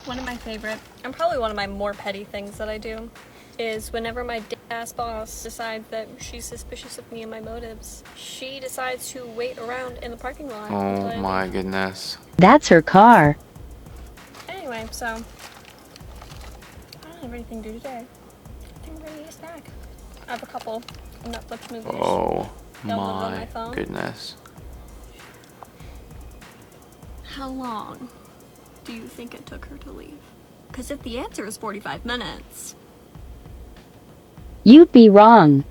One of my favorite, and probably one of my more petty things that I do, is whenever my ass boss decides that she's suspicious of me and my motives, she decides to wait around in the parking lot. Oh my goodness. That's her car. Anyway, so I don't have anything to do today. I think I'm ready to eat a snack. I have a couple Netflix movies. Oh downloaded on my phone. goodness. How long do you think it took her to leave? Because if the answer is 45 minutes. You'd be wrong.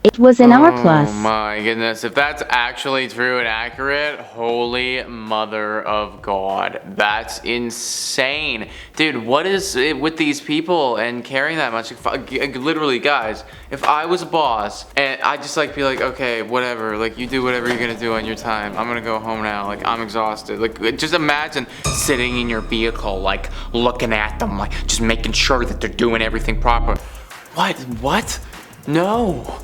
It was an hour plus. Oh my goodness. If that's actually true and accurate, holy mother of God. That's insane. Dude, what is it with these people and carrying that much? Literally, guys, if I was a boss and I just like be like, okay, whatever, like you do whatever you're gonna do on your time. I'm gonna go home now. Like I'm exhausted. Like just imagine sitting in your vehicle, like looking at them, like just making sure that they're doing everything proper. What? No.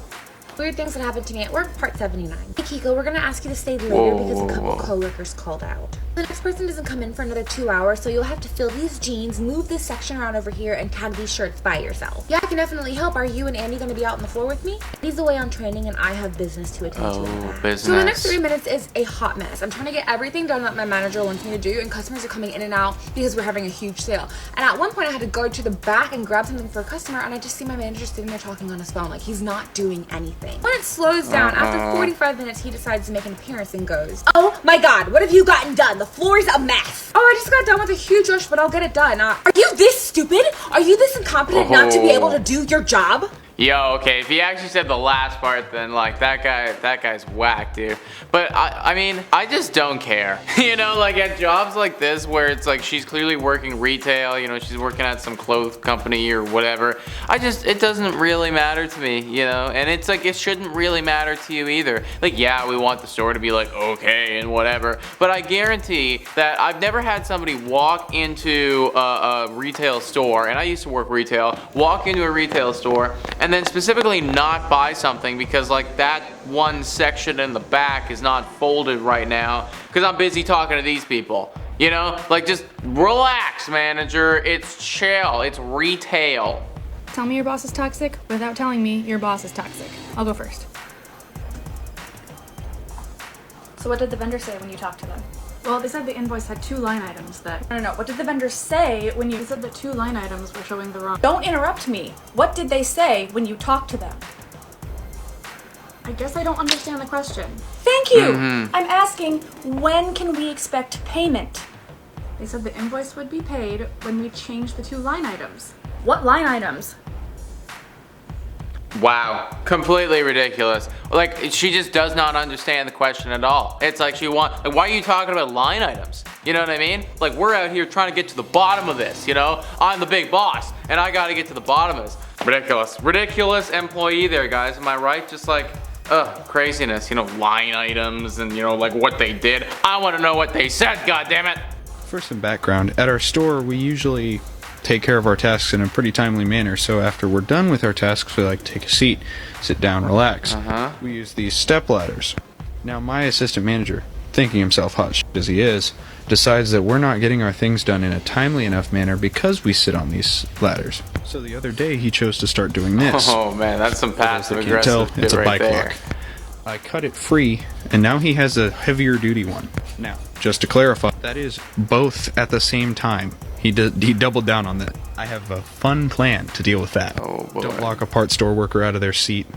Weird things that happened to me at work, part 79. Hey Kiko, we're gonna ask you to stay later because a couple coworkers called out. The next person doesn't come in for another 2 hours, so you'll have to fill these jeans, move this section around over here, and tag these shirts by yourself. Yeah, I can definitely help. Are you and Andy gonna be out on the floor with me? He's away on training and I have business to attend to in the back. Business. So the next 3 minutes is a hot mess. I'm trying to get everything done that my manager wants me to do, and customers are coming in and out because we're having a huge sale. And at one point I had to go to the back and grab something for a customer, and I just see my manager sitting there talking on his phone like he's not doing anything. When it slows down, after 45 minutes, he decides to make an appearance and goes, "Oh my God, what have you gotten done? The floor is a mess." Oh, I just got done with a huge rush, but I'll get it done. Are you this stupid? Are you this incompetent not to be able to do your job? Yo, okay, if he actually said the last part, then like that guy's whack, dude. But I mean, I just don't care. You know, like at jobs like this where it's like she's clearly working retail, you know, she's working at some clothes company or whatever. It doesn't really matter to me, you know, and it's like it shouldn't really matter to you either. Like, yeah, we want the store to be like okay and whatever, but I guarantee that I've never had somebody walk into a retail store, and I used to work retail, walk into a retail store and then specifically not buy something because like that one section in the back is not folded right now because I'm busy talking to these people. You know, like just relax, manager. It's chill. It's retail. Tell me your boss is toxic without telling me your boss is toxic. I'll go first. So what did the vendor say when you talked to them? Well, they said the invoice had 2 line items that... No. What did the vendor say when you said that 2 line items were showing the wrong... Don't interrupt me. What did they say when you talked to them? I guess I don't understand the question. Thank you! I'm asking, when can we expect payment? They said the invoice would be paid when we change the 2 line items. What line items? Wow, completely ridiculous. Like, she just does not understand the question at all. It's like like, why are you talking about line items? You know what I mean? Like, we're out here trying to get to the bottom of this, you know? I'm the big boss, and I gotta get to the bottom of this. Ridiculous. Ridiculous employee there, guys, am I right? Just like, craziness, you know, line items and, you know, like what they did. I wanna know what they said, goddammit! For some background, at our store, we usually take care of our tasks in a pretty timely manner, so after we're done with our tasks, we like to take a seat, sit down, relax. We use these step ladders. Now my assistant manager, thinking himself hot shit as he is, decides that we're not getting our things done in a timely enough manner because we sit on these ladders. So the other day he chose to start doing this. Oh man, that's some passive As you can tell, aggressive it's a right bike there. lock. I cut it free, and now he has a heavier duty one. Now, just to clarify, that is both at the same time. He doubled down on that. I have a fun plan to deal with that. Oh boy. Don't lock a part store worker out of their seat.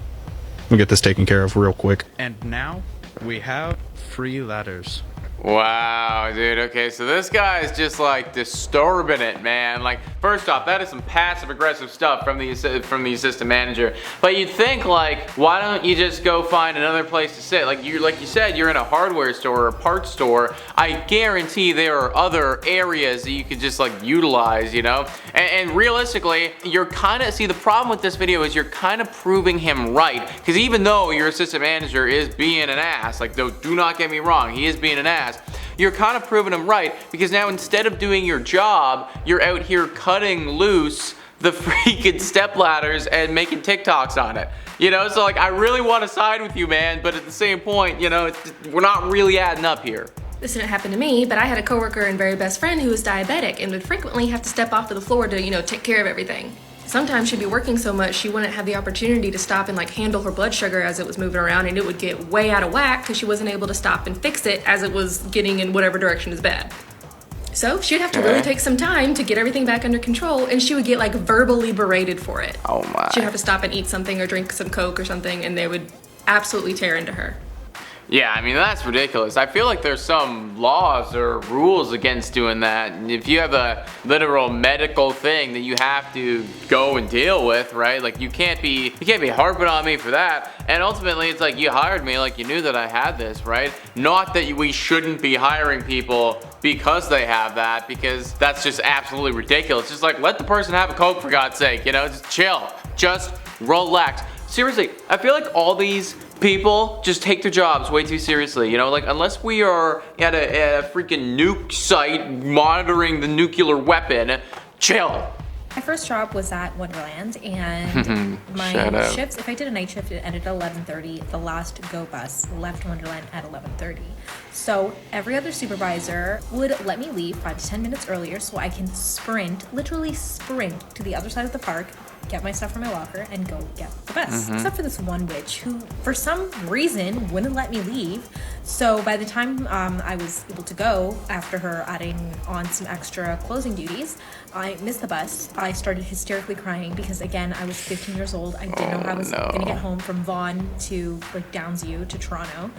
We'll get this taken care of real quick. And now, we have free ladders. Wow, dude, okay, so this guy is just like disturbing it, man. Like, first off, that is some passive aggressive stuff from the assistant manager. But you'd think like, why don't you just go find another place to sit? Like you said, you're in a hardware store or a parts store. I guarantee there are other areas that you could just like utilize, you know? And realistically, you're kind of, see the problem with this video is you're kind of proving him right. Because even though your assistant manager is being an ass, like do not get me wrong, he is being an ass. You're kind of proving him right because now instead of doing your job, you're out here cutting loose the freaking step ladders and making TikToks on it. You know, so like I really want to side with you, man, but at the same point, you know, we're not really adding up here. This didn't happen to me, but I had a coworker and very best friend who was diabetic and would frequently have to step off to the floor to, take care of everything. Sometimes she'd be working so much she wouldn't have the opportunity to stop and handle her blood sugar as it was moving around, and it would get way out of whack because she wasn't able to stop and fix it as it was getting in whatever direction is bad. So she'd have to really take some time to get everything back under control, and she would get verbally berated for it. Oh my. She'd have to stop and eat something or drink some Coke or something, and they would absolutely tear into her. Yeah, I mean, that's ridiculous. I feel like there's some laws or rules against doing that. And if you have a literal medical thing that you have to go and deal with, right? You can't be harping on me for that. And ultimately, it's you hired me, you knew that I had this, right? Not that we shouldn't be hiring people because they have that, because that's just absolutely ridiculous. Just let the person have a Coke, for God's sake, just chill, just relax. Seriously, I feel like all these people just take their jobs way too seriously, unless we are at a freaking nuke site monitoring the nuclear weapon, chill. My first job was at Wonderland, and my shifts, if I did a night shift, it ended at 11:30. The last go bus left Wonderland at 11:30. So every other supervisor would let me leave 5 to 10 minutes earlier so I can literally sprint to the other side of the park, get my stuff from my locker, and go get the bus. Except for this one witch who, for some reason, wouldn't let me leave. So by the time I was able to go, after her adding on some extra closing duties, I missed the bus. I started hysterically crying because, again, I was 15 years old. I didn't know how I was going to get home from Vaughan to Downsview to Toronto.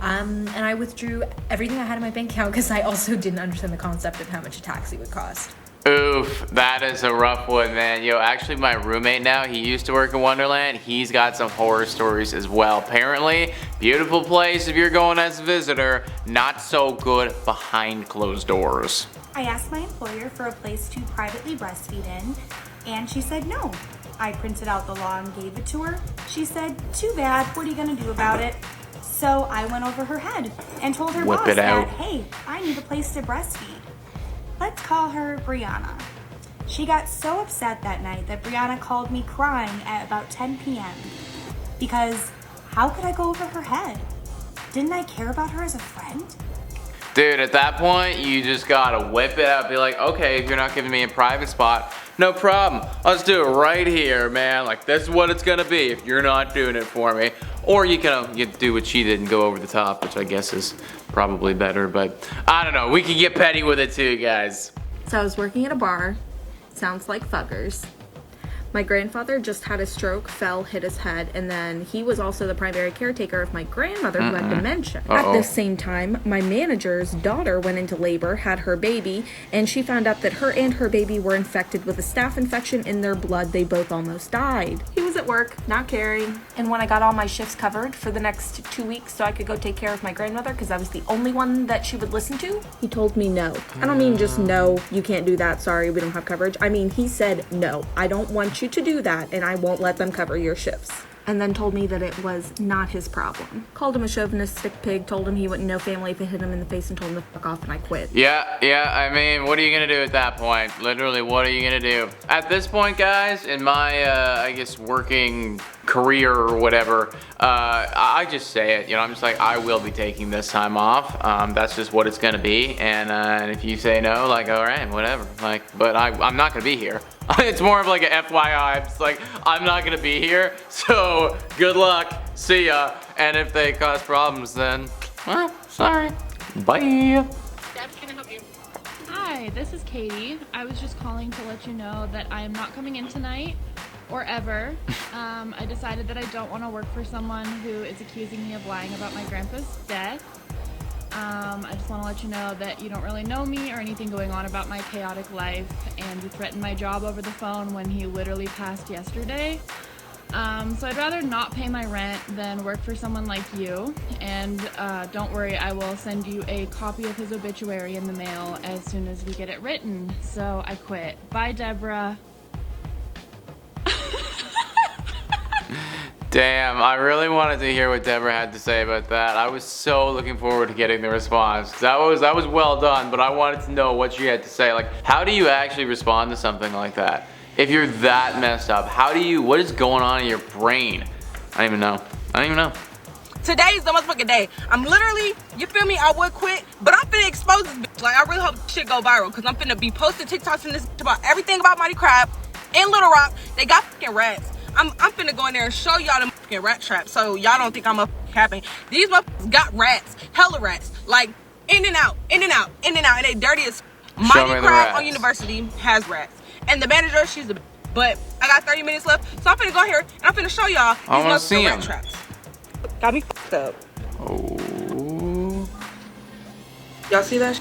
And I withdrew everything I had in my bank account because I also didn't understand the concept of how much a taxi would cost. Oof, that is a rough one, man. Actually, my roommate now, he used to work in Wonderland. He's got some horror stories as well. Apparently, beautiful place if you're going as a visitor, not so good behind closed doors. I asked my employer for a place to privately breastfeed in, and she said no. I printed out the law and gave it to her. She said, too bad, what are you gonna do about it? So I went over her head and told her boss that, hey, I need a place to breastfeed. Let's call her Brianna. She got so upset that night that Brianna called me crying at about 10 p.m. Because how could I go over her head? Didn't I care about her as a friend? Dude, at that point, you just gotta whip it out. Be like, okay, if you're not giving me a private spot, no problem. Let's do it right here, man. This is what it's gonna be if you're not doing it for me. Or you can do what she did and go over the top, which I guess is probably better, but I don't know. We can get petty with it too, guys. So I was working at a bar. Sounds like fuckers. My grandfather just had a stroke, fell, hit his head, and then he was also the primary caretaker of my grandmother who had dementia. At the same time, my manager's daughter went into labor, had her baby, and she found out that her and her baby were infected with a staph infection in their blood. They both almost died. He was at work, not caring. And when I got all my shifts covered for the next 2 weeks so I could go take care of my grandmother because I was the only one that she would listen to, he told me no. I don't mean just no, you can't do that, sorry, we don't have coverage. I mean, he said no, I don't want you to do that, and I won't let them cover your shifts. And then told me that it was not his problem. Called him a chauvinistic pig, told him he wouldn't know family if it hit him in the face, and told him to fuck off, and I quit. Yeah, I mean, what are you gonna do at that point? Literally, what are you gonna do? At this point, guys, in my, I guess, working career or whatever, I just say it, I'm just I will be taking this time off. That's just what it's gonna be, and if you say no, all right, whatever. But I'm not gonna be here. It's more of a FYI. It's I'm not gonna be here, so good luck, see ya. And if they cause problems, then, well, sorry. Bye. Deb, can I help you? Hi, this is Katie. I was just calling to let you know that I am not coming in tonight or ever. I decided that I don't want to work for someone who is accusing me of lying about my grandpa's death. I just want to let you know that you don't really know me or anything going on about my chaotic life, and you threatened my job over the phone when he literally passed yesterday. So I'd rather not pay my rent than work for someone like you, and don't worry, I will send you a copy of his obituary in the mail as soon as we get it written. So I quit. Bye, Deborah. Damn, I really wanted to hear what Deborah had to say about that. I was so looking forward to getting the response. That was well done, but I wanted to know what she had to say. How do you actually respond to something like that? If you're that messed up, what is going on in your brain? I don't even know. Today's the motherfucking day. I'm literally, you feel me? I would quit, but I'm finna expose this bitch. Like, I really hope this shit go viral, because I'm finna be posting TikToks in this bitch about everything about Mighty Crab in Little Rock. They got fucking rats. I'm finna go in there and show y'all the fucking rat trap, so y'all don't think I'm a capping. These motherfuckers got rats, hella rats, like in and out, in and out, in and out, and they dirty as Mighty Crab on University has rats, and the manager, she's a. But I got 30 minutes left, so I'm finna go here and I'm finna show y'all these motherfucking rat traps. Got me fucked up. Oh. Y'all see that?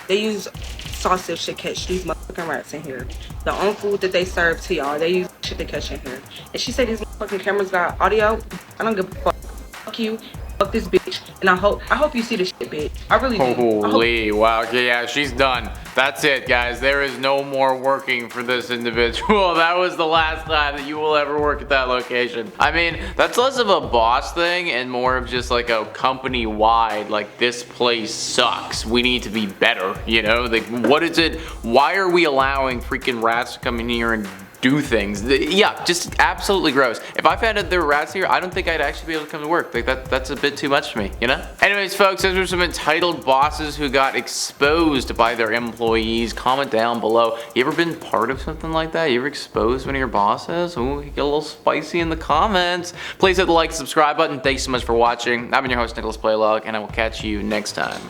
They use sausage to catch these motherfucking rats in here. The only food that they serve to y'all, they use shit to catch in here. And she said these motherfucking cameras got audio. I don't give a fuck. Fuck you. Fuck this bitch. And I hope you see this shit, bitch. I really do. Holy, wow. Okay, yeah, she's done. That's it, guys. There is no more working for this individual. That was the last time that you will ever work at that location. I mean, that's less of a boss thing and more of just like a company-wide, like, this place sucks. We need to be better, you know? Like, what is it? Why are we allowing freaking rats to come in here and do things? Yeah, just absolutely gross. If I found out there were rats here, I don't think I'd actually be able to come to work. Like, that's a bit too much for me, you know? Anyways, folks, those are some entitled bosses who got exposed by their employees. Comment down below. You ever been part of something like that? You ever exposed one of your bosses? Ooh, you get a little spicy in the comments. Please hit the like, subscribe button. Thanks so much for watching. I've been your host, Nicholas Playlog, and I will catch you next time.